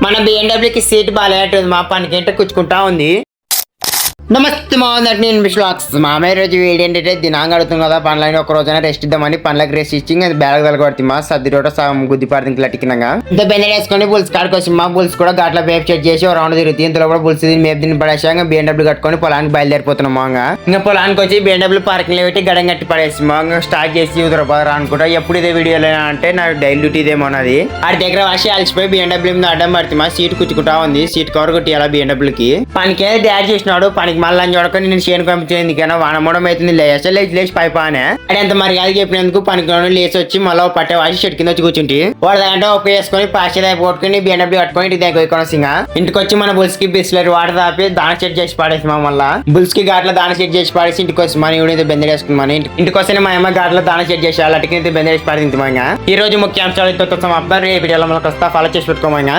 మన బిఎండబ్ల్యూకి సీట్ బాగాలేటుంది మా పనికేంటే కూర్చుకుంటా ఉంది. నమస్తే మావందరికి నేను విశ్వాక్స్ మామయ్య రోజు వీడి ఏంటంటే దినాంగా అడుగుతుంది కదా పనులని ఒక రోజైనా రెస్ట్ ఇద్దామని పనులకు రెస్ట్ ఇచ్చి అది బ్యాగ్ తలగొడుతుంది మా సర్ది రోట సగం గుద్ది పడుతుంది లటికినంగా ఇంత బెండెడ్ వేసుకొని బుల్స్ కాడికి వచ్చి మా బుల్స్ కూడా ఘాట్లో వేపు చెక్ చేసి ఒక రౌండ్ తిరుగుతుంది. ఇందులో కూడా బుల్స్ మేపు దీన్ని పడేసాక బిఎండబ్ల్యూ కట్టుకొని పొలానికి బయలుదేరిపోతున్నాం మాంగా. ఇంకా పొలానికి వచ్చి బిఎండబ్ల్యూ పార్కింగ్ లో పెట్టి గడం కట్టి పడేసి మాంగా స్టార్ట్ చేసి ఉదరపోదారా అనుకుంటా. ఎప్పుడు ఇదే వీడియోలో అంటే నాకు డైలీ డ్యూటీ ఇదేమో అన్నది ఆడి దగ్గర వచ్చి అలసిపోయి బిఎండబ్ల్యూ మీద అడ్డం పడుతుంది. మా సీట్ కుచ్చుకుంటా ఉంది. సీట్ కవర్ కొట్టియాలా బిఎండబ్ల్యూకి పనికి డాడ్ చేసినాడు. పనికి మళ్ళీ చూడకొని నేను చేను పంపించేది కానీ వానమూడం అవుతుంది లేచి పైపానే అడంత మరి అది చెప్పినందుకు పనికి లేచి వచ్చి మళ్ళీ పట్టే వాసి చెట్టు కింద వచ్చి కూర్చుంటి వాడు దాంట్లో ఒక్క వేసుకొని పాశ్చర్య కొట్టుకుని బిఎండబ్ల్యూ కట్టుకొని ఇంటికి దగ్గర కొనసింగా ఇంటికి వచ్చి మన బుల్స్ కి బిస్లరీ వాటర్ తాపి దాన సెట్ చేసి పాడేసి మళ్ళీ బుల్స్ కి ఘాట్లో దాన సెట్ చేసి పాడేసి ఇంటికి వచ్చి మన ఇవిడైతే బెందరేసుకున్నాను. ఇంటికి వస్తే మా అమ్మ ఘాట్లో దాన సెట్ చేసి అటుకైతే బెందరేసి పాడింది. ఈ రోజు ముఖ్యాంశాలతో సమాప్తం. రేపు వీడియోలో మనకు వస్తా ఫాలో చేసి పెట్టుకోమంగా.